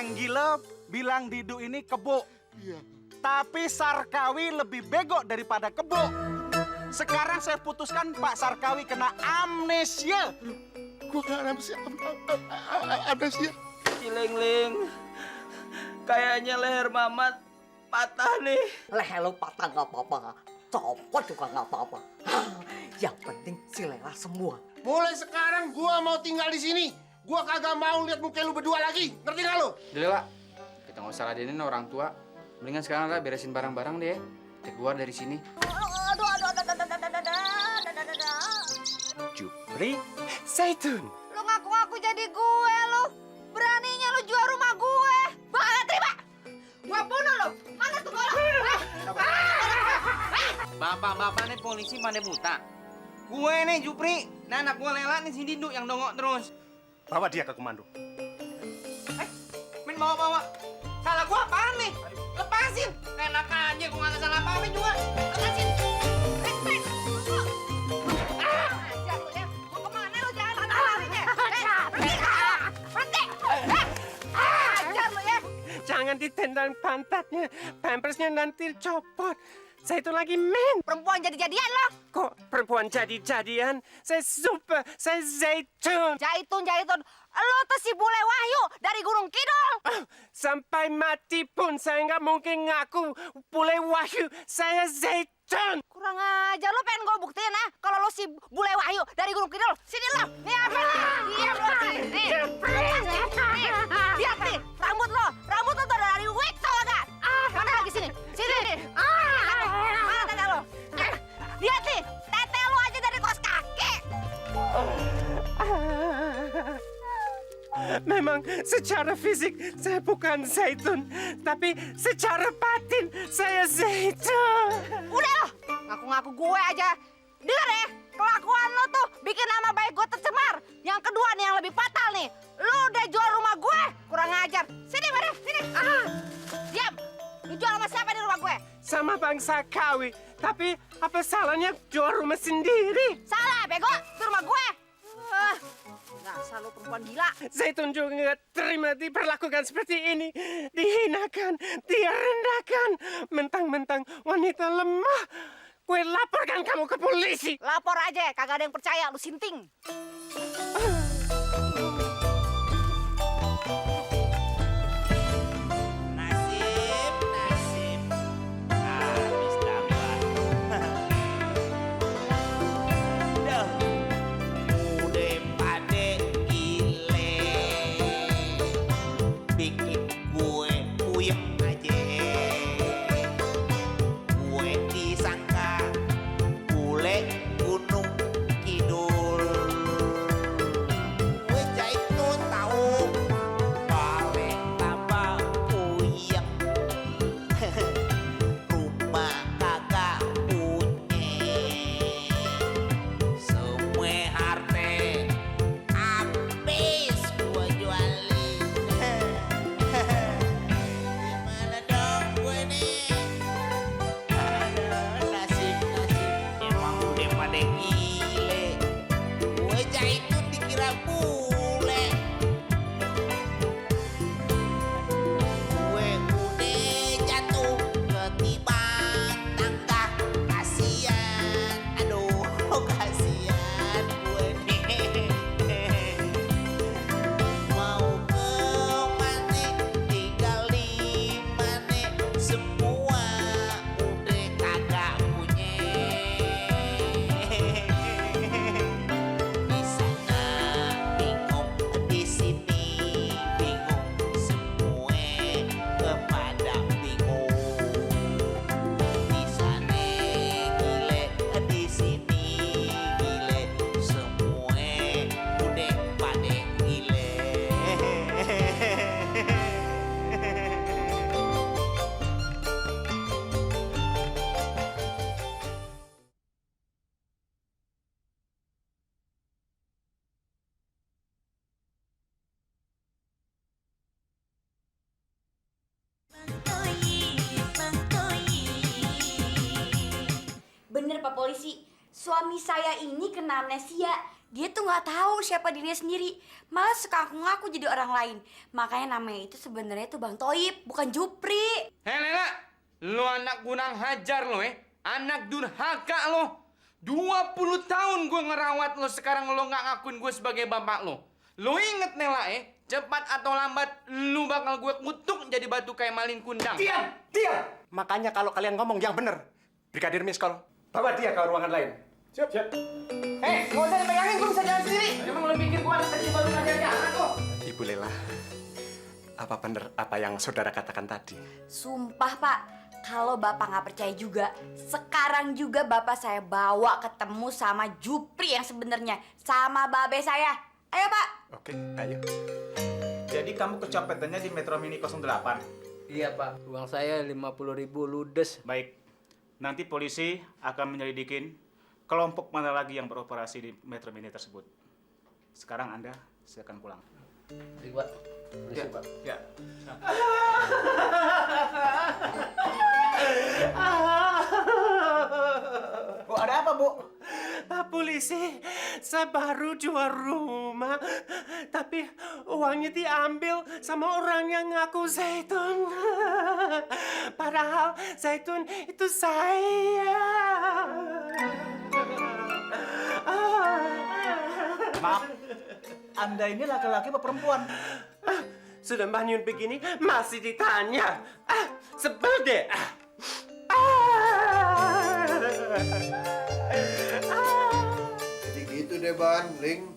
Anggila bilang Didu ini kebo. Iya. Tapi Sarkawi lebih bego daripada kebo. Sekarang saya putuskan Pak Sarkawi kena amnesia. Gua gak amnesia. Cilengling, kayaknya leher Mamat patah nih. Leher lo patah nggak apa-apa, copot juga nggak apa-apa. Yang penting si Lela semua. Mulai sekarang gua mau tinggal di sini. Gua kagak mau lihat muka lu berdua lagi. Ngerti gak lu? Udah, kita nggak usah ladenin orang tua. Mendingan sekarang lah beresin barang-barang deh. Kita keluar dari sini. Jupri, Zaitun. Lu ngaku-ngaku jadi gue lu. Beraninya lu jual rumah gue. Bakal terima. Gua bunuh lu. Mana tuh golok? Bapak-bapak nih polisi pada buta. Gue nih Jupri, nah anak gue Lela nih si Didu yang dongok terus. bawa dia ke komando. Min bawa-bawa. Salah gue apaan nih? Lepasin. Enak aja gue nggak salah apa-apa juga. Lepasin. Ajar lu ya. Mau kemana lu jangan larinya. Berhenti. Ajar lu ya. Jangan ditendang pantatnya. Pampersnya nanti copot. Zaitun lagi men. Perempuan jadi-jadian lo. Kok perempuan jadi-jadian? Saya super. Saya Zaitun. Jaitun. Lo tuh si bule Wahyu dari Gunung Kidul. Sampai mati pun saya nggak mungkin ngaku bule Wahyu. Saya Zaitun. Kurang aja lo pengen gue buktiin ah kalau lo si bule Wahyu dari Gunung Kidul. Sini lo. Nih apa? Diam lo. Nih. Lihat nih rambut lo. Rambut lo tuh dari wig tau gak? Mana lagi sini? Sini. Mana tete lo? Lihat nih. Tete lo aja dari kos kaki. Memang secara fisik saya bukan Zaitun, tapi secara batin saya Zaitun. Udah lo. Ngaku-ngaku gue aja. Dengar ya. Kelakuan lo tuh bikin nama baik gue tercemar. Yang kedua nih yang lebih fatal nih. Lo udah jual rumah gue. Kurang ajar. Sini mana? Sini. Diam. Lu jual sama siapa di rumah gue? Sama Bang Sarkawi, tapi apa salahnya jual rumah sendiri? Salah, bego. Itu rumah gue. Dasar lu perempuan gila. Zaitun juga nggak terima diperlakukan seperti ini. Dihinakan, direndahkan. Mentang-mentang wanita lemah. Gue laporkan kamu ke polisi. Lapor aja, kagak ada yang percaya. Lu sinting. Nasib, habis dapat. Dah, udah pade gile, bikin gue puyeng aja. Gue disangka bule Gunung Kidul. Gue Zaitun tahu balik tambah puyeng. Rumah kagak punya, semua harta habis gue jualin. Gimana dong gue nih? Aduh, nasib emang udah pada gile. Gue Zaitun dikira bule. Gue udah jatuh ketibaan tangga. Kasian, aduh kasian gue nih. Mau kemana, tinggal di mana, semua udah kagak punya. Di sana bingung, di sini bingung, semua kepada bingung. Di sana gile, di sini gile, semua udah pada gile. Bener Pak Polisi, suami saya ini kena amnesia. Dia tuh nggak tahu siapa dirinya sendiri, malah suka ngaku-ngaku jadi orang lain. Makanya namanya itu sebenarnya itu Bang Toib, bukan Jupri. Hei Lela, lo anak kurang hajar lo anak durhaka lo. 20 tahun gue ngerawat lo, sekarang lo nggak ngakuin gue sebagai bapak lo. Lo inget Lela cepat atau lambat lo bakal gue kutuk jadi batu kayak malin kundang. Diam! Makanya kalau kalian ngomong yang bener, Brigadir Miskol, bawa dia ke ruangan lain. Siap. Hei, nggak usah dipegangin, gue bisa jalan sendiri. Emang lo pikir gue anak kecil baru ngajarnya anak lo? Ibu Lela, apa bener apa yang saudara katakan tadi? Sumpah Pak, kalau Bapak nggak percaya juga, sekarang juga Bapak saya bawa ketemu sama Jupri yang sebenarnya, sama babe saya. Ayo Pak. Oke, ayo. Jadi kamu kecopetannya di Metro Mini 08? Iya Pak, uang saya 50.000 ludes. Baik, nanti polisi akan menyelidikin kelompok mana lagi yang beroperasi di Metro Mini tersebut. Sekarang Anda silakan pulang. Pak. Ya, Pak. Ya. Bu, ada apa, Bu? Pak polisi, saya baru jual rumah, tapi uangnya diambil sama orang yang ngaku Zaitun. Padahal Zaitun itu saya. Maaf, Anda ini laki-laki apa perempuan? Sudah manyun begini, masih ditanya. Sebel deh. Jadi gitu deh Ban, Ling.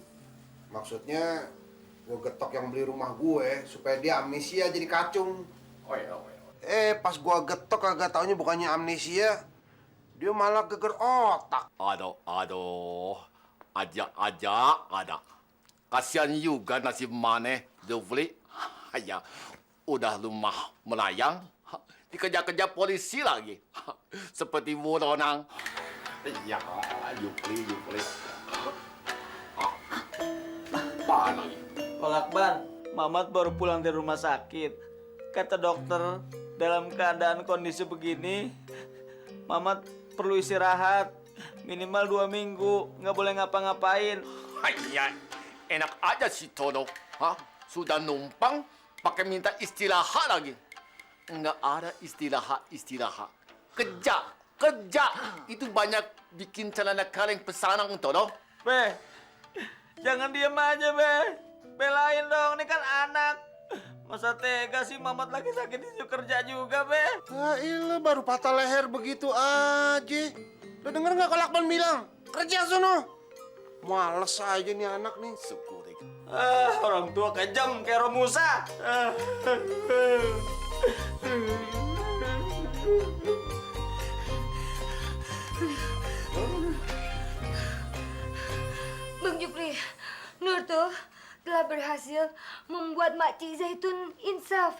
Maksudnya gue getok yang beli rumah gue supaya dia amnesia jadi kacung. Pas gue getok kagak taunya bukannya amnesia, dia malah geger otak. Aduh, aja ada. Kasihan juga nasib maneh, Jupri. Ya, udah rumah melayang, dikejar-kejar polisi lagi. Seperti buronang. Ya, Jupri. Apa lagi? Pak Lakban, Mamat baru pulang dari rumah sakit. Kata dokter, dalam keadaan kondisi begini, Mamat perlu istirahat. Minimal 2 minggu, nggak boleh ngapa-ngapain. Ya, enak aja si Tono. Sudah numpang, pakai minta istirahat lagi. Nggak ada istirahat. Kerja. Itu banyak bikin celana kaleng pesanan, Tono. Be, jangan diem aja, Be. Belain dong, ini kan anak. Masa tega sih Mamat lagi sakit disuruh kerja juga, Be. Ilah baru patah leher begitu aja. Udah denger nggak kalau Lakban bilang? Kerja sono. Males aja nih anak nih. Syukur. Orang tua kejam kayak Romusa. Bang Jupri, Nur tuh telah berhasil membuat Makcik Zaitun insaf.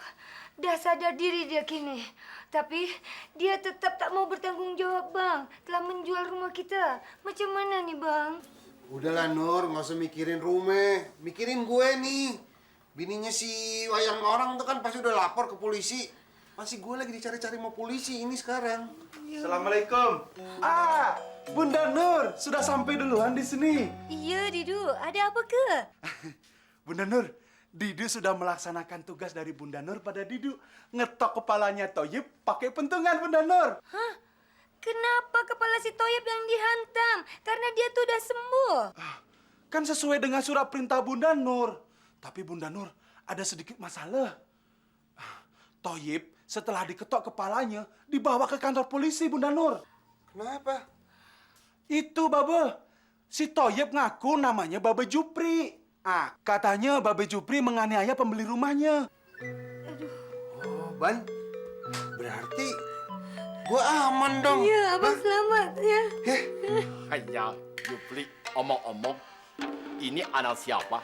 Dah sadar diri dia kini. Tapi dia tetap tak mau bertanggung jawab, Bang. Telah menjual rumah kita. Macam mana nih, Bang? Udahlah Nur, nggak usah mikirin rumah. Mikirin gue nih. Bininya si wayang orang tuh kan pasti udah lapor ke polisi. Masih gue lagi dicari-cari sama polisi ini sekarang. Assalamualaikum. Bunda Nur, sudah sampai duluan di sini. Iya, Didu. Ada apa ke? Bunda Nur, Didu sudah melaksanakan tugas dari Bunda Nur pada Didu. Ngetok kepalanya Toyib pakai pentungan, Bunda Nur. Hah? Kenapa kepala si Toyib yang dihantam? Karena dia tuh udah sembuh. Kan sesuai dengan surat perintah Bunda Nur. Tapi Bunda Nur, ada sedikit masalah. Toyib setelah diketok kepalanya, dibawa ke kantor polisi, Bunda Nur. Kenapa? Itu, Babe. Si Toyib ngaku namanya Babe Jupri. Katanya Babe Jupri menganiaya pembeli rumahnya. Oh, Ban. Berarti gue aman dong. Iya, Abang selamat ya. Hanya Jupri omong-omong, ini anak siapa?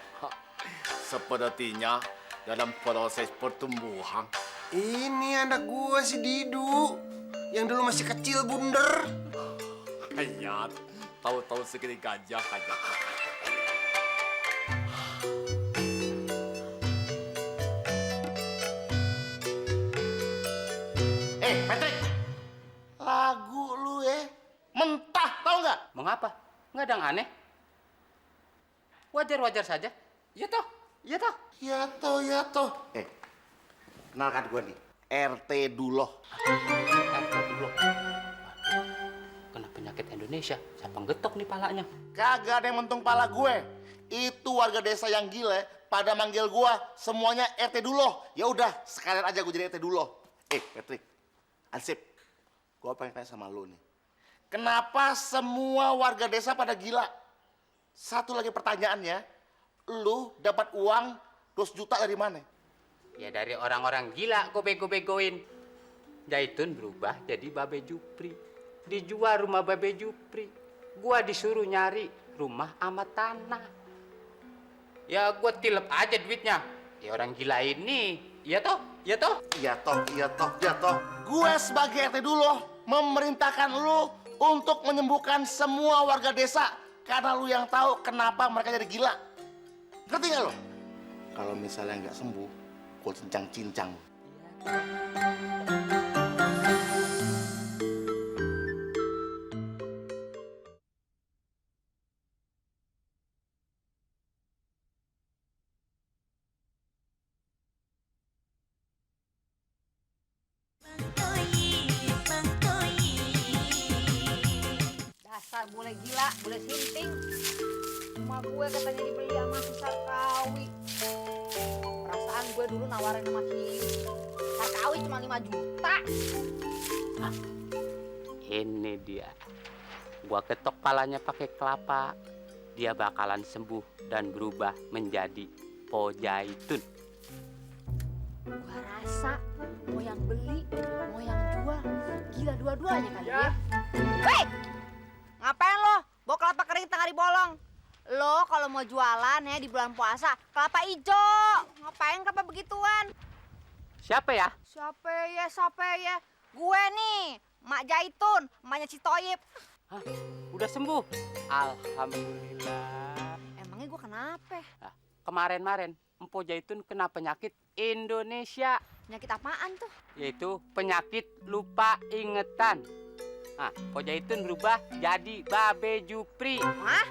Sepertinya dalam proses pertumbuhan. Ini anak gue si Didu. Yang dulu masih kecil bunder. Hanya tahu-tahu segini gajah aja. Patrick. Lagu lu mentah tau nggak? Mengapa? Nggak ada yang aneh. Wajar-wajar saja. Iya toh? Iya toh? Ya toh, ya toh. Kenalkan gue nih, RT Duloh. RT Duloh. Kena penyakit Indonesia. Siapa ngetok nih palanya? Kagak ada yang mentung pala gue. Itu warga desa yang gile pada manggil gue semuanya RT Duloh. Ya udah, sekalian aja gue jadi RT Duloh. Patrick, Ansip, gue pengen tanya sama lu nih. Kenapa semua warga desa pada gila? Satu lagi pertanyaannya, lu dapat uang 2 juta dari mana? Ya dari orang-orang gila gue bego-begoin. Zaitun berubah jadi Babe Jupri. Dijual rumah Babe Jupri. Gua disuruh nyari rumah sama tanah. Ya gua tilep aja duitnya. Ya orang gila ini. Iya toh? Iya toh? Iya toh, iya toh, iya toh. Gue sebagai RT Duloh memerintahkan lu untuk menyembuhkan semua warga desa karena lu yang tahu kenapa mereka jadi gila. Ngerti gak lo? Kalau misalnya nggak sembuh, gue cincang-cincang. Dasar bule gila, bule sinting. Rumah gue katanya dibeli sama si Sarkawi. Perasaan gue dulu nawarin sama si Sarkawi cuma 5 juta. Ini dia. Gua ketok palanya pakai kelapa. Dia bakalan sembuh dan berubah menjadi Po Zaitun. Gua rasa mau yang beli, mau yang jual, gila dua-duanya kali ya. Weh! Ngapain lo? Bawa kelapa kering tengah di bolong. Lo kalau mau jualan ya di bulan puasa, kelapa ijo. Ngapain kelapa begituan? Siapa ya? Siapa ya? Gue nih, Mak Zaitun, emaknya si Toyib. Hah? Udah sembuh? Alhamdulillah. Emangnya gue kenapa? Nah, kemarin-marin Empo Zaitun kena penyakit Indonesia. Penyakit apaan tuh? Yaitu penyakit lupa ingetan. Nah, Po Zaitun berubah jadi Babe Jupri. Hah?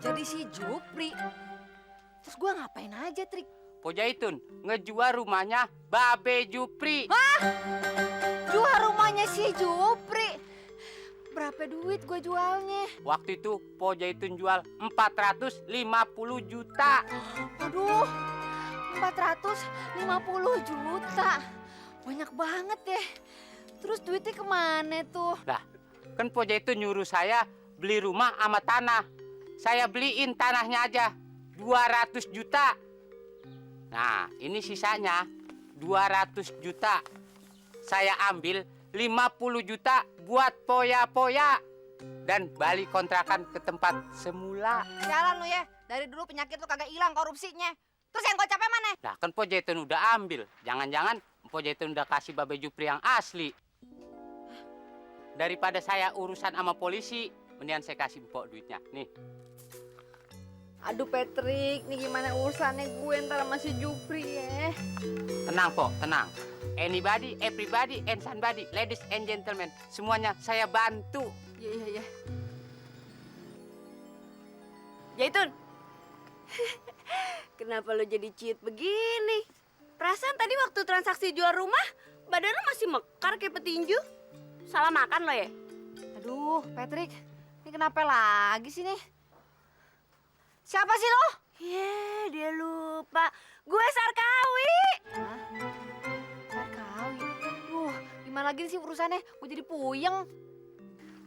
Jadi si Jupri? Terus gue ngapain aja, Trik? Po Zaitun ngejual rumahnya Babe Jupri. Hah? Jual rumahnya si Jupri? Berapa duit gue jualnya? Waktu itu Po Zaitun jual 450 juta. Aduh, 450 juta. Banyak banget ya. Terus duitnya kemana tuh? Lah, kan Po Zaitun nyuruh saya beli rumah sama tanah. Saya beliin tanahnya aja 200 juta. Nah, ini sisanya 200 juta. Saya ambil 50 juta buat poya-poya. Dan balik kontrakan ke tempat semula. Jalan lu ya. Dari dulu penyakit lu kagak hilang korupsinya. Terus yang gocapnya mana? Nah, kan Po Zaitun udah ambil. Jangan-jangan Po Zaitun udah kasih Babe Jupri yang asli. Daripada saya urusan sama polisi, mendingan saya kasih Mpok duitnya. Nih. Aduh Patrick, nih gimana urusannya gue ntar sama si Jupri ya? Tenang, Pok, tenang. Anybody, everybody, and somebody, ladies and gentlemen, semuanya saya bantu. Iya. Zaitun, kenapa lo jadi ciut begini? Perasaan tadi waktu transaksi jual rumah, badan lo masih mekar kayak petinju. Salah makan lo ya? Aduh, Patrick, ini kenapa lagi sih nih? Siapa sih lo? Dia lupa. Gue Sarkawi. Hah? Sarkawi? Gimana lagi sih urusannya? Gue jadi puyeng.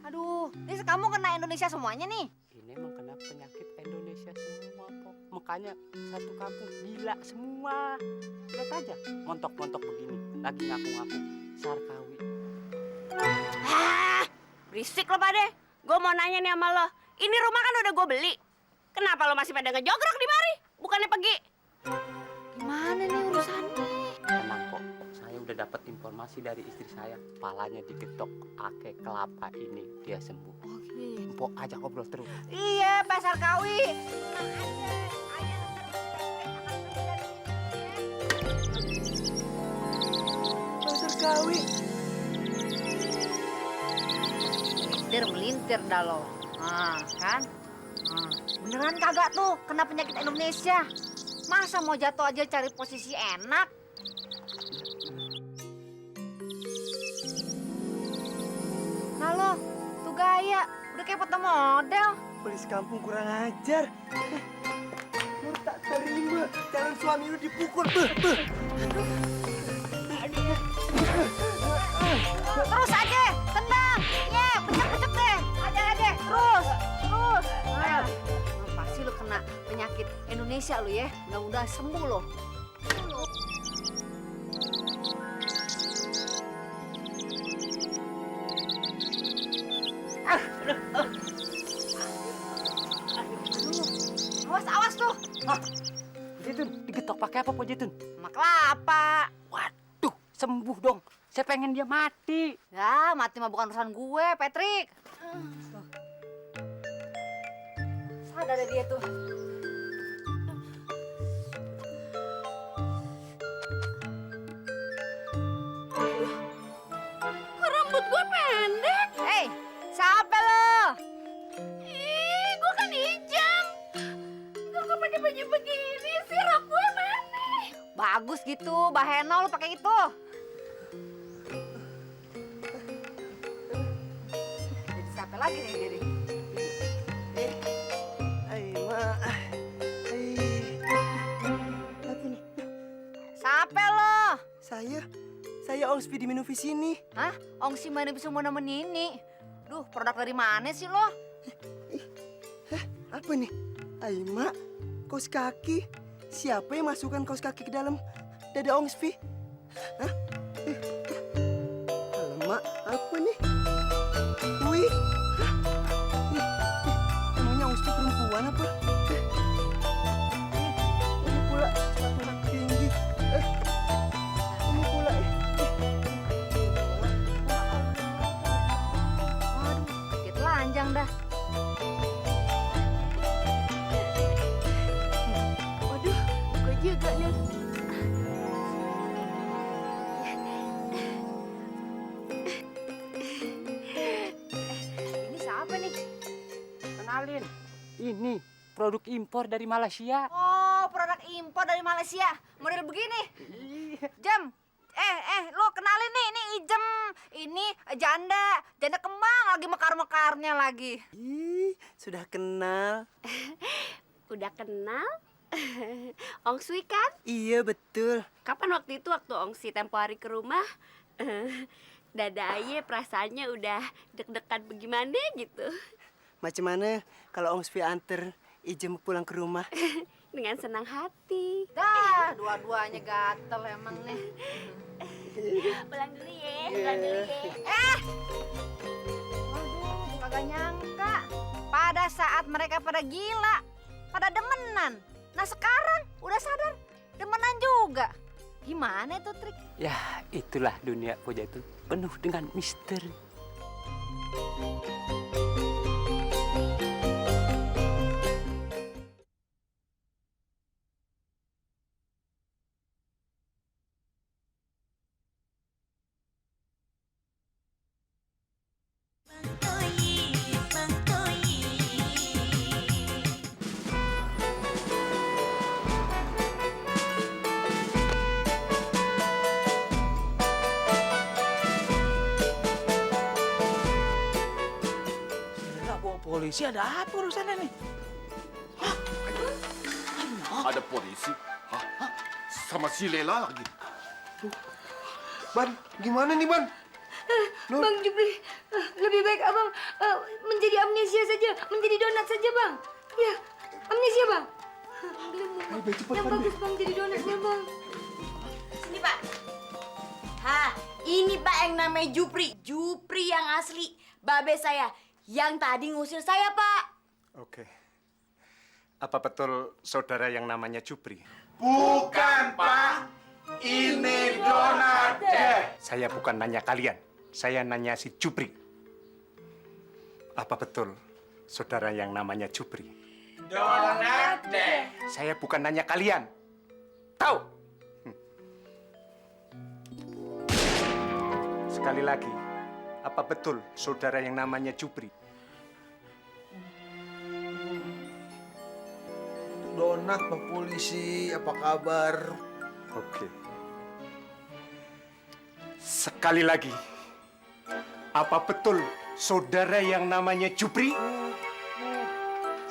Aduh, ini kamu kena Indonesia semuanya nih. Ini emang kena penyakit Indonesia semua, Pok. Makanya satu kampung gila semua. Lihat aja, montok-montok begini. Lagi ngaku-ngaku Sarkawi. Berisik lo pada. Gue mau nanya nih sama lo. Ini rumah kan udah gue beli. Kenapa lo masih pada ngejogrok di mari? Bukannya pergi. Gimana nih urusannya? Tenang, Pok. Saya udah dapat informasi dari istri saya. Palanya diketok ake kelapa ini dia sembuh. Oke. Pok ajak ngobrol terus. Iya, Pak Sarkawi. Pak Sarkawi. Melintir dah lo. Nah, kan? Beneran kagak tuh kena penyakit Indonesia? Masa mau jatuh aja cari posisi enak? Nah lo, tuh gaya, udah kayak foto model. Polis kampung kurang ajar. Nur tak terima, calon suami lu dipukul. Terus aja, tenang. Ye, becek-becek deh. Aja, terus. Nah, pasti lu kena penyakit Indonesia lu ya. Mudah-mudahan sembuh lo. Awas tuh. Jatun, digetok pakai apa, Pak Jatun? Sama kelapa. Waduh, sembuh dong. Saya pengen dia mati. Ya, mati mah bukan urusan gue, Patrick. Sadar ada dia tuh. Kok rambut gue pendek? Hei, siapa lo? Ih, gue kan hijau. Kok pakai baju begini sih? Rok gue mana? Bagus gitu, baheno lo pakai itu. Jadi siapa lagi nih jadi? Siapa lo? Saya Ong Speedy minum sini. Hah? Ongsi mana bisa mau nemenin ini? Duh, produk dari mana sih lo? Apa nih? Aima, kaos kaki. Siapa yang masukkan kaos kaki ke dalam dada Ong Spi? Hah? Alamak, apa nih? Wih. Emangnya Ong Spi perempuan apa? Ini pula sepatu anak tinggi. Ini pula. Waduh, dikit lanjang dah. Waduh, gue juga nih. Ini siapa nih? Kenalin, ini produk impor dari Malaysia. Oh, produk impor dari Malaysia. Model begini. Jam. Lo kenalin nih, ini Ijem. Ini janda kembang lagi mekar-mekarnya lagi. Ih, sudah kenal. Udah kenal? Ongswi kan? Iya, betul. Kapan waktu itu waktu Ongsi tempo hari ke rumah? Dada aye perasaannya udah deg-degan bagaimana gitu. Macam mana kalau Ong Spi anter Ijem pulang ke rumah? Dengan senang hati. Dah, dua-duanya gatel emang nih. Pulang dulu ya, pulang dulu ya. Waduh, kagak nyangka. Pada saat mereka pada gila, pada demenan. Nah sekarang udah sadar, demenan juga. Gimana itu trik? Ya, itulah dunia Pak Jatun, penuh dengan misteri. Polisi ada apa urusannya nih? Ada polisi? Hah? Sama si Lela lagi. Ban, gimana nih, Ban? Nur. Bang Jupri, lebih baik abang menjadi amnesia saja, menjadi donat saja bang. Ya, amnesia bang. Yang bagus bang jadi donatnya bang. Sini pak. Hah, ini pak yang namanya Jupri. Jupri yang asli. Babe saya. Yang tadi ngusir saya, Pak. Oke. Apa betul saudara yang namanya Jupri? Bukan, Pak. Ini donat deh. Saya bukan nanya kalian. Saya nanya si Jupri. Apa betul saudara yang namanya Jupri? Donat deh. Saya bukan nanya kalian. Tahu? Sekali lagi, apa betul saudara yang namanya Jupri? Donat, Pak Polisi, apa kabar? Oke. Sekali lagi, apa betul saudara yang namanya Jupri?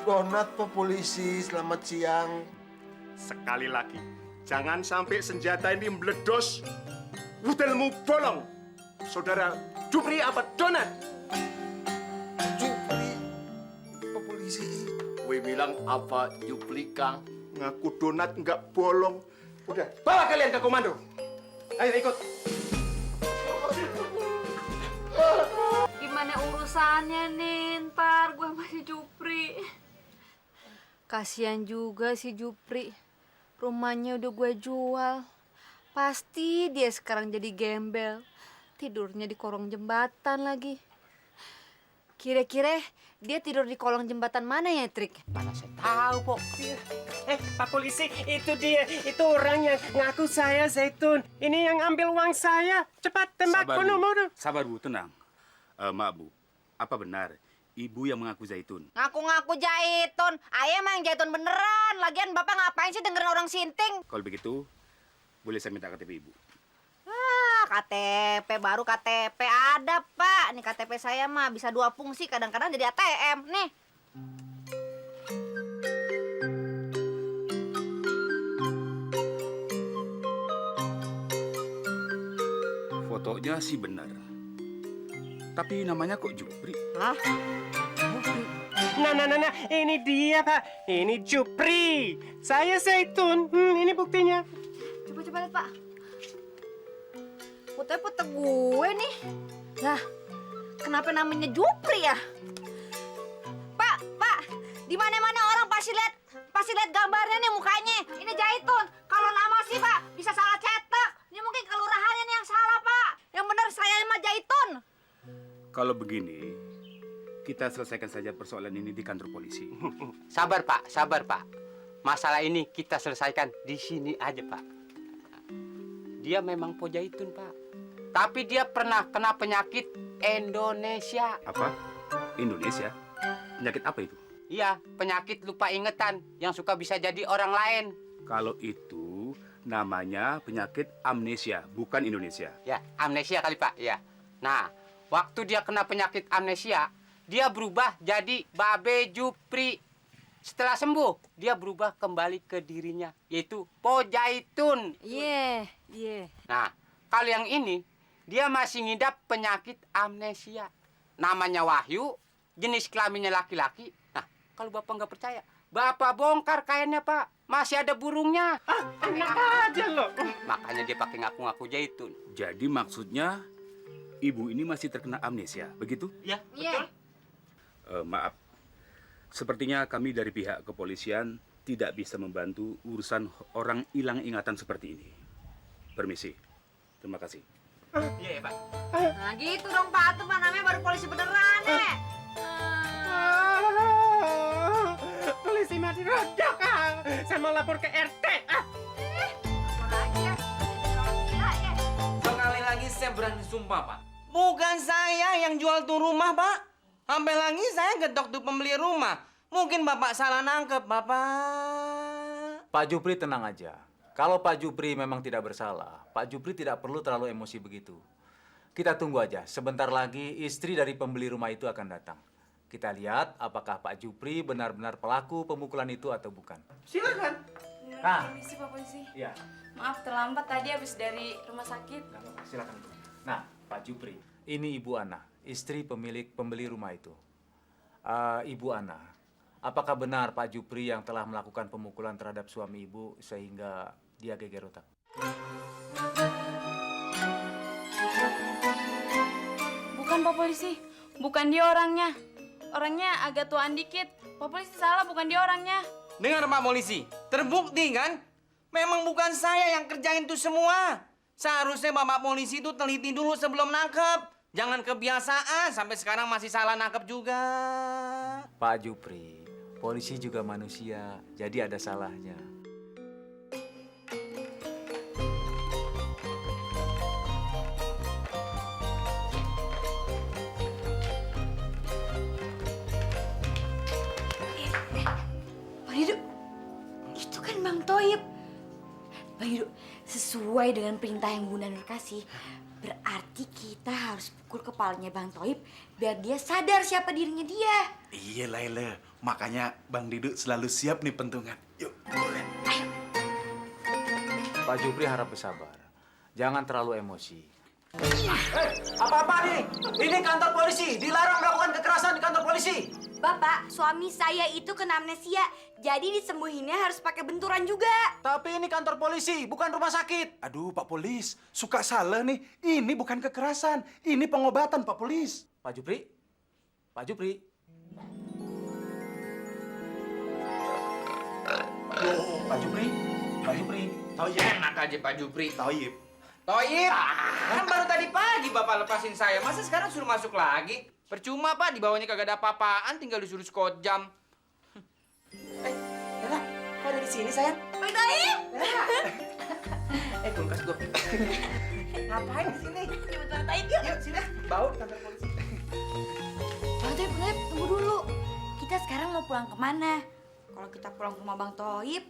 Donat, Pak Polisi, selamat siang. Sekali lagi, jangan sampai senjata ini meledos, wudelmu bolong. Saudara Jupri apa Donat? Jupri, Pak Polisi. Gue bilang apa Jupri, Kang? Ngaku Donat nggak bolong. Udah, bawa kalian ke komando. Ayo ikut. Gimana urusannya nih ntar gue masih Jupri. Kasian juga si Jupri. Rumahnya udah gue jual. Pasti dia sekarang jadi gembel. Tidurnya di kolong jembatan lagi. Kira-kira dia tidur di kolong jembatan mana ya, Trik? Mana saya tahu, Pok. Pak Polisi, itu dia. Itu orang yang ngaku saya Zaitun. Ini yang ambil uang saya. Cepat tembak nomor. Sabar, Bu. Tenang. Maaf, Bu. Apa benar Ibu yang mengaku Zaitun? Ngaku-ngaku Zaitun. Ayah emang Zaitun beneran. Lagian Bapak ngapain sih dengerin orang sinting? Kalau begitu, boleh saya minta KTP Ibu? KTP baru KTP ada, Pak. Nih KTP saya mah bisa 2 fungsi, kadang-kadang jadi ATM. Nih. Fotonya sih benar. Tapi namanya kok Jupri? Hah? Nah, ini dia, Pak. Ini Jupri. Saya Zaitun. Ini buktinya. Coba lihat, Pak. Foto gue nih. Lah, kenapa namanya Jupri ya? Pak, di mana-mana orang pasti lihat gambarnya nih mukanya. Ini Zaitun. Kalau nama sih, Pak, bisa salah cetak. Ini mungkin kelurahannya nih yang salah, Pak. Yang benar saya mah Zaitun. Kalau begini, kita selesaikan saja persoalan ini di kantor polisi. Sabar, Pak. Masalah ini kita selesaikan di sini aja, Pak. Dia memang Pojaitun, Pak. Tapi dia pernah kena penyakit Indonesia. Apa? Indonesia? Penyakit apa itu? Iya, penyakit lupa ingetan yang suka bisa jadi orang lain. Kalau itu namanya penyakit amnesia, bukan Indonesia. Ya, amnesia kali, Pak. Ya. Nah, waktu dia kena penyakit amnesia, dia berubah jadi Babe Jupri. Setelah sembuh, dia berubah kembali ke dirinya, yaitu Pojaitun. Iya. Nah, kalau yang ini, dia masih ngidap penyakit amnesia. Namanya Wahyu, jenis kelaminnya laki-laki. Nah, kalau Bapak nggak percaya, Bapak bongkar kainnya, Pak. Masih ada burungnya. Enak aja loh. Makanya dia pakai ngaku-ngaku Zaitun. Jadi maksudnya ibu ini masih terkena amnesia, begitu? Ya, betul. Maaf, sepertinya kami dari pihak kepolisian tidak bisa membantu urusan orang hilang ingatan seperti ini. Permisi. Terima kasih. Iya, Pak. Nah gitu dong, Pak. Itu Pak namanya baru polisi beneran, nih. Polisi mati rodok. Saya mau lapor ke RT. Sekali lagi saya berani sumpah, Pak. Bukan saya yang jual tuh rumah, Pak. Sampai lagi saya gedok tuh pembeli rumah. Mungkin Bapak salah nangkep, Bapak. Pak Jupri tenang aja. Kalau Pak Jupri memang tidak bersalah, Pak Jupri tidak perlu terlalu emosi begitu. Kita tunggu aja. Sebentar lagi istri dari pembeli rumah itu akan datang. Kita lihat apakah Pak Jupri benar-benar pelaku pemukulan itu atau bukan. Silakan. Permisi, Pak Polisi. Iya. Maaf terlambat tadi habis dari rumah sakit. Silakan. Nah, Pak Jupri, ini Ibu Ana, istri pemilik pembeli rumah itu. Ibu Ana, apakah benar Pak Jupri yang telah melakukan pemukulan terhadap suami Ibu sehingga dia geger otak? Bukan, Pak Polisi. Bukan dia orangnya. Orangnya agak tuaan dikit. Pak Polisi salah, bukan dia orangnya. Dengar, Pak Polisi. Terbukti kan? Memang bukan saya yang kerjain itu semua. Seharusnya Bapak Polisi itu teliti dulu sebelum nangkep. Jangan kebiasaan, sampai sekarang masih salah nangkep juga. Pak Jupri, polisi juga manusia, jadi ada salahnya. Pak Didu, Toib. Bang Didu, sesuai dengan perintah yang Bunda Nur kasih, berarti kita harus pukul kepalanya Bang Toib biar dia sadar siapa dirinya dia. Iya, Laila. Makanya Bang Didu selalu siap nih pentungan. Yuk. Pak Jupri harap bersabar. Jangan terlalu emosi. Apa-apa nih? Ini kantor polisi. Dilarang melakukan kekerasan di kantor polisi. Bapak, suami saya itu kena amnesia, jadi disembuhinnya harus pakai benturan juga. Tapi ini kantor polisi, bukan rumah sakit. Aduh, Pak Polis. Suka salah nih. Ini bukan kekerasan. Ini pengobatan, Pak Polis. Pak Jupri? Pak Jupri? Pak Jupri? Pak Jupri? Toyib. Enak aja Pak Jupri. Toyib. Toyib, kan baru tadi pagi Bapak lepasin saya. Masa sekarang suruh masuk lagi? Percuma Pak, di bawahnya kagak ada apa-apaan, tinggal disuruh sekojam. Bella, kok ada di sini, sayang? Bang Toib! Kulkas gue. Ngapain di sini? Jemput Bang Toib yuk. Yuk, sini. Bau di kantor polisi. Bang Toib, tunggu dulu. Kita sekarang mau pulang kemana? Kalau kita pulang ke rumah Bang Toib,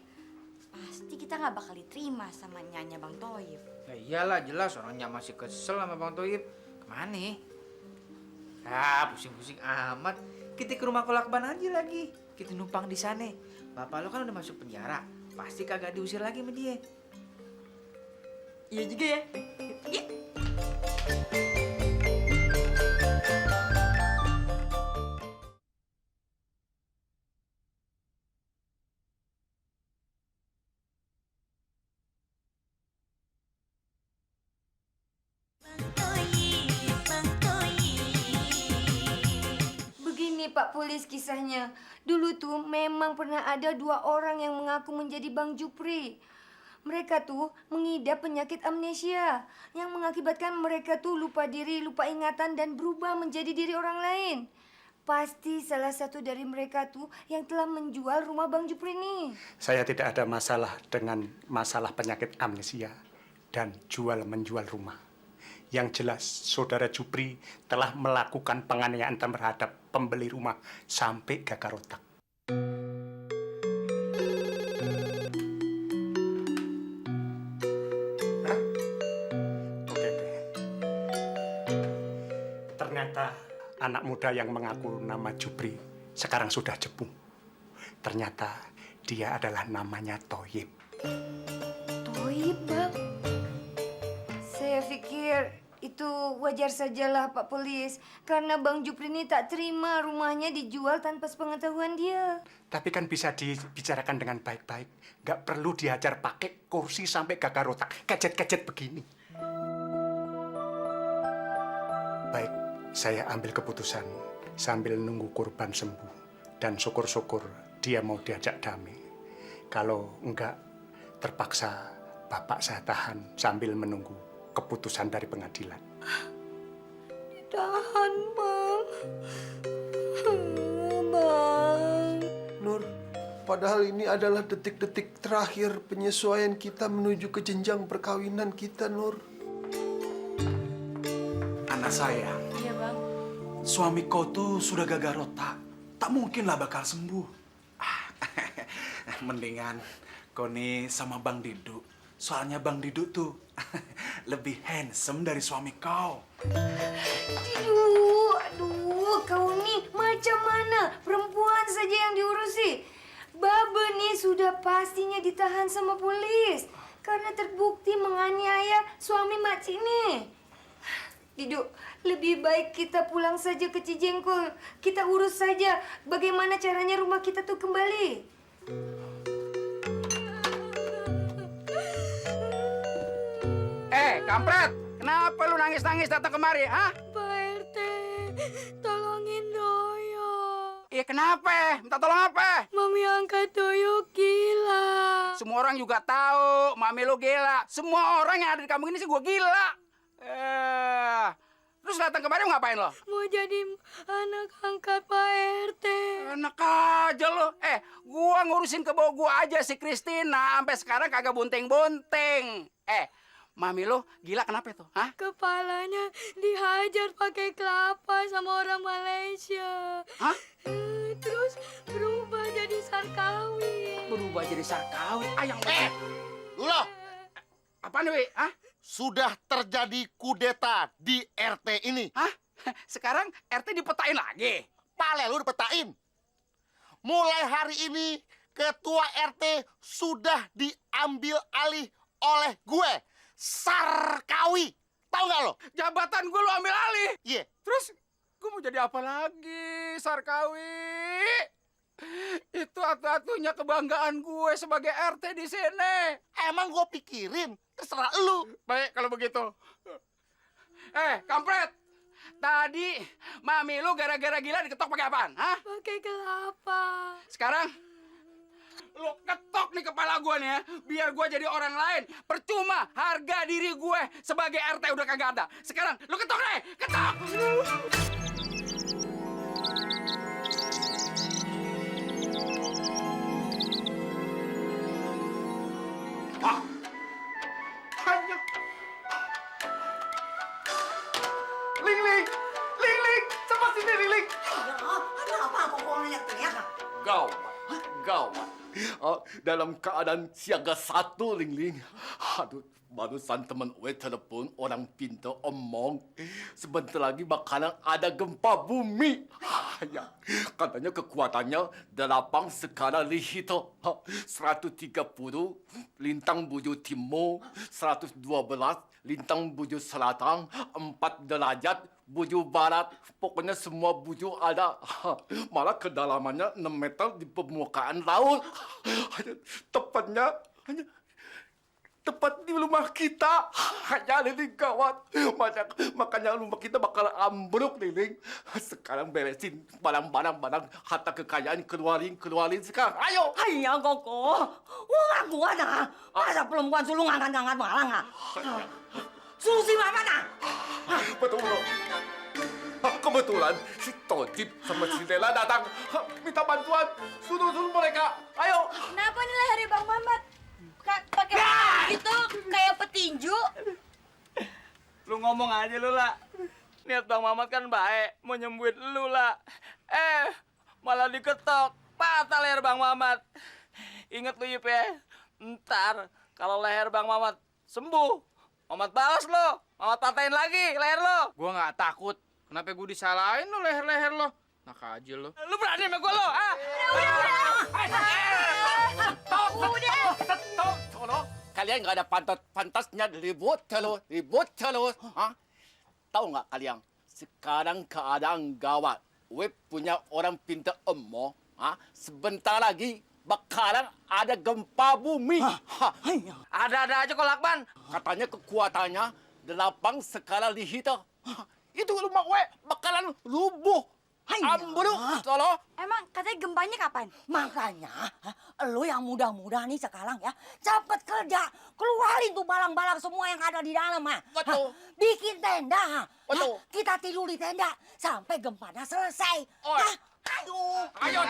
pasti kita nggak bakal diterima sama nyanya Bang Toib. Ya iyalah, jelas orangnya masih kesel sama Bang Toib. Kemana nih? Ah, pusing-pusing amat. Kita ke rumah Kolakban aja lagi. Kita numpang di sana. Bapak lo kan udah masuk penjara. Pasti kagak diusir lagi sama dia. Iya juga ya. Iya. Begini Pak Polis kisahnya. Dulu tuh memang pernah ada 2 orang yang mengaku menjadi Bang Jupri. Mereka tuh mengidap penyakit amnesia yang mengakibatkan mereka tuh lupa diri, lupa ingatan dan berubah menjadi diri orang lain. Pasti salah satu dari mereka tuh yang telah menjual rumah Bang Jupri nih. Saya tidak ada masalah dengan masalah penyakit amnesia dan jual-menjual rumah. Yang jelas, Saudara Jupri telah melakukan penganiayaan terhadap pembeli rumah sampai gagal otak. Oke. Ternyata anak muda yang mengaku nama Jupri sekarang sudah jepuh. Ternyata dia adalah namanya Toyib. Toib, Bang. Saya pikir itu wajar sajalah Pak Polis. Karena Bang Jupri ini tak terima rumahnya dijual tanpa sepengetahuan dia. Tapi kan bisa dibicarakan dengan baik-baik. Nggak perlu dihajar pakai kursi sampai gagal otak. Kecet-kecet begini. Baik, saya ambil keputusan sambil nunggu korban sembuh. Dan syukur-syukur dia mau diajak damai. Kalau enggak, terpaksa bapak saya tahan sambil menunggu keputusan dari pengadilan. Tahan, Bang. Bang. Nur, padahal ini adalah detik-detik terakhir penyesuaian kita menuju ke jenjang perkawinan kita, Nur. Anak saya, Iya, Bang. suami kau tuh sudah gagal otak. Tak mungkinlah bakal sembuh. Mendingan kau nih sama Bang Didu. Soalnya Bang Didu tuh lebih handsome dari suami kau. Aduh, kau nih macam mana? Perempuan saja yang diurusi. Babe nih sudah pastinya ditahan sama polis. Karena terbukti menganiaya suami Makcik nih. Didu, lebih baik kita pulang saja ke Cijengkol. Kita urus saja bagaimana caranya rumah kita tuh kembali. Kampret, kenapa lu nangis-nangis datang kemari, ha? Pak RT, tolongin Doyo. Iya kenapa? Minta tolong apa? Mami angkat Doyo gila. Semua orang juga tahu, mami lu gila. Semua orang yang ada di kampung ini sih gua gila. Terus datang kemari mau ngapain lo? Mau jadi anak angkat Pak RT. Enak aja lo. Gua ngurusin ke bawah gua aja si Kristina. Sampai sekarang kagak bunting-bunting. Mami lo gila kenapa itu? Hah? Kepalanya dihajar pakai kelapa sama orang Malaysia. Hah? Terus berubah jadi Sarkawi. Berubah buat jadi sarkawi. Ayang Loh, apaan Wi? Hah? sudah terjadi kudeta di RT ini. Hah? Sekarang RT dipetain lagi. Pale lu dipetain. Mulai hari ini ketua RT sudah diambil alih oleh gue, Sarkawi. Tahu nggak lo? Jabatan gue lo ambil alih. Iya. Terus gue mau jadi apa lagi, Sarkawi? Itu atu-atunya kebanggaan gue sebagai RT di sini. Emang gue pikirin, terserah lu. Baik kalau begitu. Kampret. Tadi mami lu gara-gara gila diketok pakai apaan? Hah? Pakai kelapa. Sekarang lu ketok nih kepala gue nih ya, biar gue jadi orang lain. Percuma harga diri gue sebagai RT udah kagak ada. Sekarang lu ketok deh, ketok. Hanya. Ling, cepat sini Ling. Ada apa kok teriak? Gawat. Dalam keadaan siaga 1, Ling. Aduh, barusan teman gue telepon orang pintar omong. Sebentar lagi bakalan ada gempa bumi. Ya, katanya kekuatannya 8 skala Richter. 130 lintang bujur timur, 112 lintang bujur selatan, 4 derajat bujur barat. Pokoknya semua bujur ada. Malah kedalamannya 6 meter di permukaan laut. Tepatnya hanya tepat di rumah kita. Hanya Liling gawat. Makanya rumah kita bakal ambruk, Liling. Sekarang beresin barang-barang harta kekayaan, keluarin sekarang. Ayo. Ayo koko. Wah aku ada. Masa perempuan sulung angkat-angkat malang ah. Susi mana? Betul. Kebetulan si Tojip sama si Lela datang minta bantuan. Suruh mereka. Ayo. Kenapa nih lehernya Bang Mamat? Pakai gitu kayak petinju. Lu ngomong aja lu, lah. Niat Bang Mamat kan baik, mau nyembuhin lu, lah. Malah diketok, patah leher Bang Mamat. Ingat lu, Yip, ya. Ntar kalau leher Bang Mamat sembuh, Mamat balas lo. Mamat patahin lagi leher lo. Gua nggak takut. Kenapa gue disalahin lo leher-leher lo? Nak aja lo. Lu berani sama gua lo, ah? Udah. Kalian nggak ada pantasnya ribut terus. Hah? Tahu nggak kalian? Sekarang keadaan gawat. Gue punya orang pintar emo. Sebentar lagi bakalan ada gempa bumi. Ada-ada aja kok, Lakban. Katanya kekuatannya 8 skala Richter. Itu rumah gue bakalan rubuh. Ambruk, Solo. Emang katanya gempanya kapan? Makanya, lu yang muda-muda nih sekarang ya, cepet kerja, keluarin tuh balang-balang semua yang ada di dalam, ha. Betul. Bikin tenda, ha. Betul. Kita tidur di tenda sampai gempanya selesai. Oh. Ayo.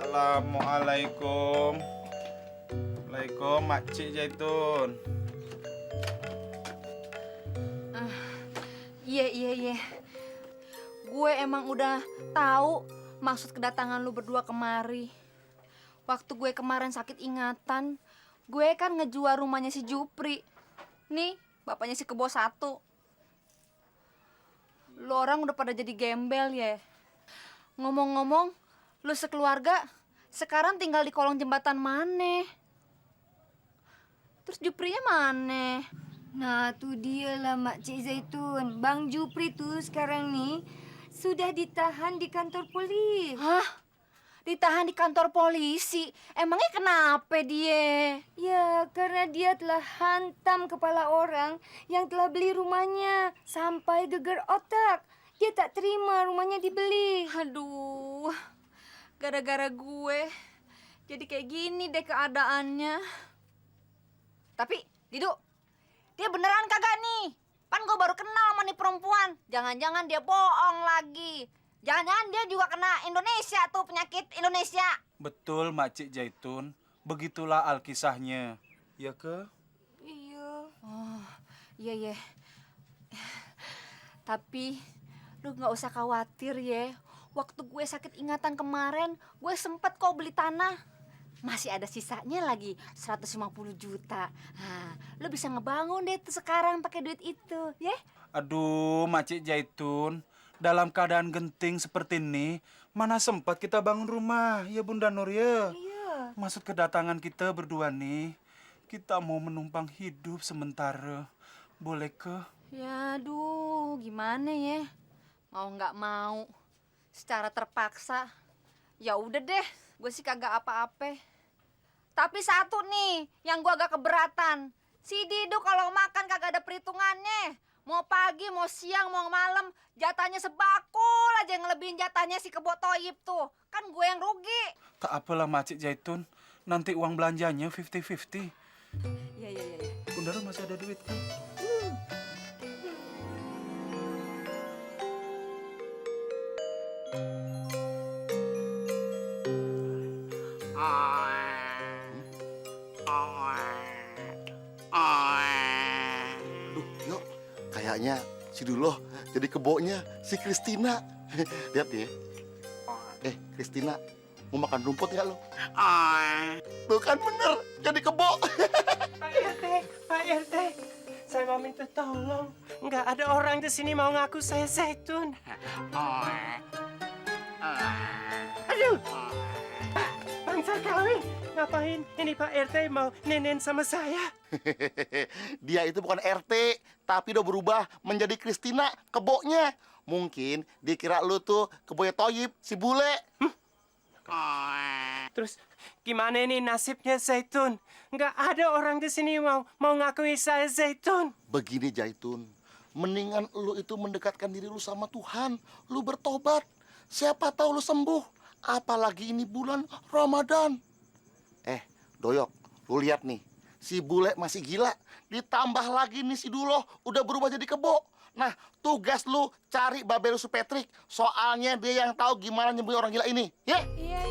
Assalamualaikum. Waalaikumsalam, Makcik Zaitun. Iya. Gue emang udah tahu maksud kedatangan lu berdua kemari. Waktu gue kemarin sakit ingatan, gue kan ngejual rumahnya si Jupri. Nih, bapaknya si Kebo 1. Lu orang udah pada jadi gembel ya. Ngomong-ngomong, lu sekeluarga sekarang tinggal di kolong jembatan mana? Terus Juprinya mana? Nah, tuh dia lah Makcik Zaitun. Bang Jupri tuh sekarang nih sudah ditahan di kantor polisi. Hah? Ditahan di kantor polisi? Emangnya kenapa dia? Ya, karena dia telah hantam kepala orang yang telah beli rumahnya sampai geger otak. Dia tak terima rumahnya dibeli. Aduh, gara-gara gue jadi kayak gini deh keadaannya. Tapi, Didu, dia beneran kagak nih Kan gue baru kenal sama nih perempuan. Jangan-jangan dia bohong lagi. Jangan-jangan dia juga kena Indonesia tuh, penyakit Indonesia. Betul, Makcik Jaitun. Begitulah alkisahnya. Ya ke? Iya. Oh, iya. Tapi lu nggak usah khawatir ya. Waktu gue sakit ingatan kemarin, gue sempet kok beli tanah. Masih ada sisanya lagi 150 juta. Nah, lu bisa ngebangun deh tuh sekarang pakai duit itu, ya? Aduh, Makcik Jaitun. Dalam keadaan genting seperti ini, mana sempat kita bangun rumah, ya Bunda Nur ya? Iya. Maksud kedatangan kita berdua nih, kita mau menumpang hidup sementara. Boleh ke? Ya aduh, gimana ya? Mau nggak mau, secara terpaksa. Ya udah deh, gue sih kagak apa-apa. Tapi satu nih, yang gue agak keberatan. Si Dido kalau makan kagak ada perhitungannya. Mau pagi, mau siang, mau malam, jatahnya sebakul aja yang ngelebihin jatahnya si Kebo Toyib tuh. Kan gue yang rugi. Tak apalah Makcik Jaitun, nanti uang belanjanya 50-50. Iya. Bunda Nur masih ada duit kan? Duh, yuk. Kayaknya si Duloh jadi kebonya si Kristina. Lihat ya. Kristina, mau makan rumput nggak lo? Tuh kan bener, jadi kebo. Pak RT, saya mau minta tolong. Nggak ada orang di sini mau ngaku saya Zaitun. Aduh, bangsa kawin. Ngapain ini Pak RT mau nenen sama saya? Dia itu bukan RT, tapi udah berubah menjadi Kristina, kebonya. Mungkin dikira lu tuh keboya Toyib, si bule. Terus gimana ini nasibnya Zaitun? Nggak ada orang di sini mau ngakui saya Zaitun. Begini Jaitun, mendingan lu itu mendekatkan diri lu sama Tuhan. Lu bertobat, siapa tahu lu sembuh. Apalagi ini bulan Ramadan. Doyok, lu lihat nih, si bule masih gila. Ditambah lagi nih si Duloh udah berubah jadi kebo. Nah, tugas lu cari Babelu Supetrik. Soalnya dia yang tahu gimana nyembuhin orang gila ini. Ya? Iya.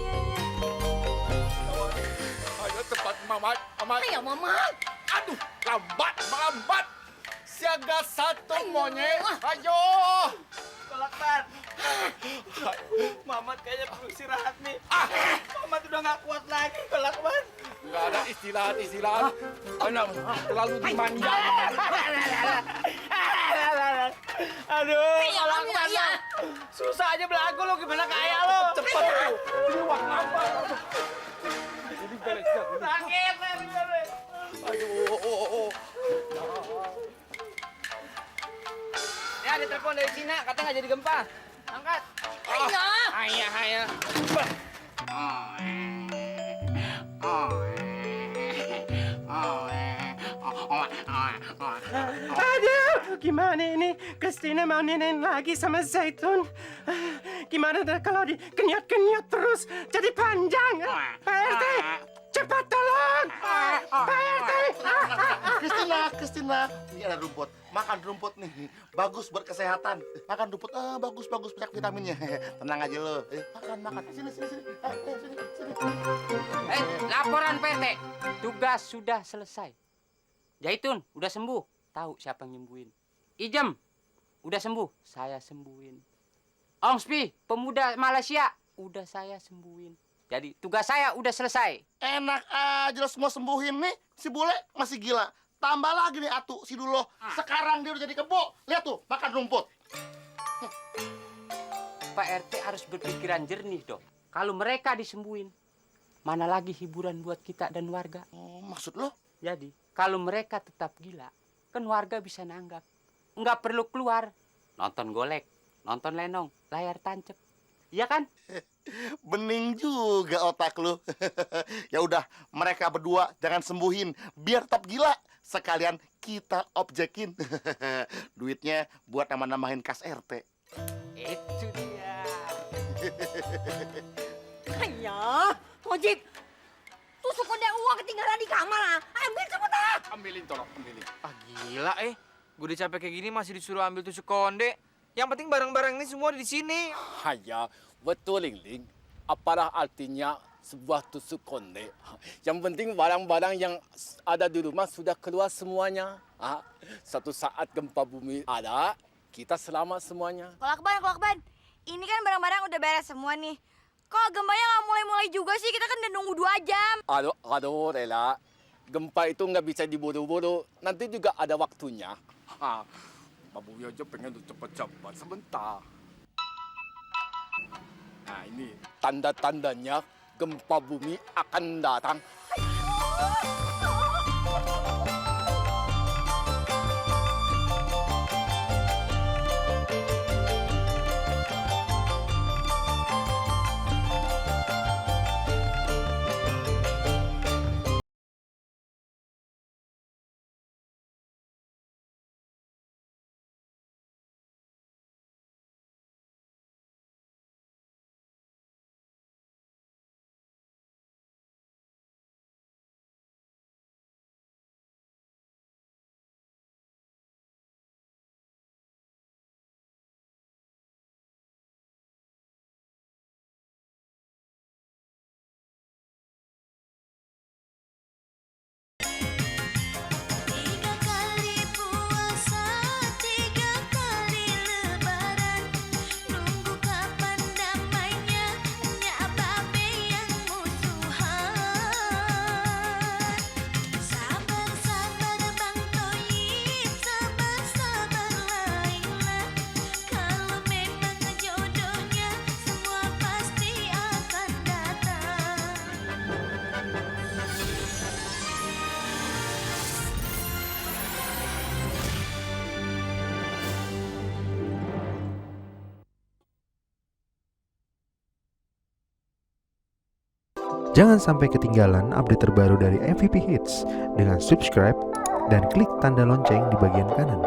Ayo cepat, Mamat. Ayo, Mamat. Aduh, lambat. Siaga satu monyet. Ayo. Kolakman. Mamat kayaknya perlu istirahat nih. Mamat udah nggak kuat lagi, Kolakman. Nggak ada istirahat. Enak, terlalu dimanja. Aduh, Kolakman. Susah aja belagu lo, gimana kaya lo? Cepet tuh. Ini waktu apa? Jadi beres. Sakit, Aduh. Ya, ada telepon dari Cina, katanya nggak jadi gempa. Angkat. Ayo. Aduh, gimana ini? Kristina mau nenen lagi sama Zaitun. Gimana deh kalau dikenyot-kenyot terus jadi panjang? Pak RT, cepat tolong! Pak RT! Kristina, ini ada rumput. Makan rumput nih, bagus buat kesehatan. Makan rumput, bagus banyak vitaminnya. Tenang aja lo. Makan. Sini. Laporan PT. Tugas sudah selesai. Jaitun, udah sembuh. Tahu siapa yang nyembuhin. Ijem, udah sembuh. Saya sembuhin. Ongspi, pemuda Malaysia, udah saya sembuhin. Jadi tugas saya udah selesai. Enak aja lo semua sembuhin nih. Si bule masih gila. Tambah lagi nih Atu, si Duloh. Sekarang dia udah jadi kebo. Lihat tuh, makan rumput. Pak RT harus berpikiran jernih dong. Kalau mereka disembuhin, mana lagi hiburan buat kita dan warga? Maksud lo? Jadi, kalau mereka tetap gila, kan warga bisa nanggap. Nggak perlu keluar. Nonton golek, nonton lenong, layar tancep. Iya kan? Bening juga otak lu. Ya udah, mereka berdua jangan sembuhin. Biar tetap gila. Sekalian kita objekin. Duitnya buat nambah-nambahin kas RT. Itu dia. Ya, Tojib. Tusuk udah uang ketinggalan di kamar lah. Ambil cepetan. Ambilin, tolong ambilin. Gila Gue udah capek kayak gini masih disuruh ambil tusuk konde. Yang penting barang-barang ini semua ada di sini. Haya, betul Ling. Apalah artinya sebuah tusuk konde? Yang penting barang-barang yang ada di rumah sudah keluar semuanya. Satu saat gempa bumi ada, kita selamat semuanya. Kolakban. Ini kan barang-barang udah beres semua nih. Kok gempanya nggak mulai-mulai juga sih? Kita kan udah nunggu 2 jam. Aduh, Rela. Gempa itu nggak bisa diburu-buru. Nanti juga ada waktunya. Pak Bumi aja pengen cepat-cepat sebentar. Nah ini tanda-tandanya gempa bumi akan datang. Jangan sampai ketinggalan update terbaru dari MVP Hits dengan subscribe dan klik tanda lonceng di bagian kanan.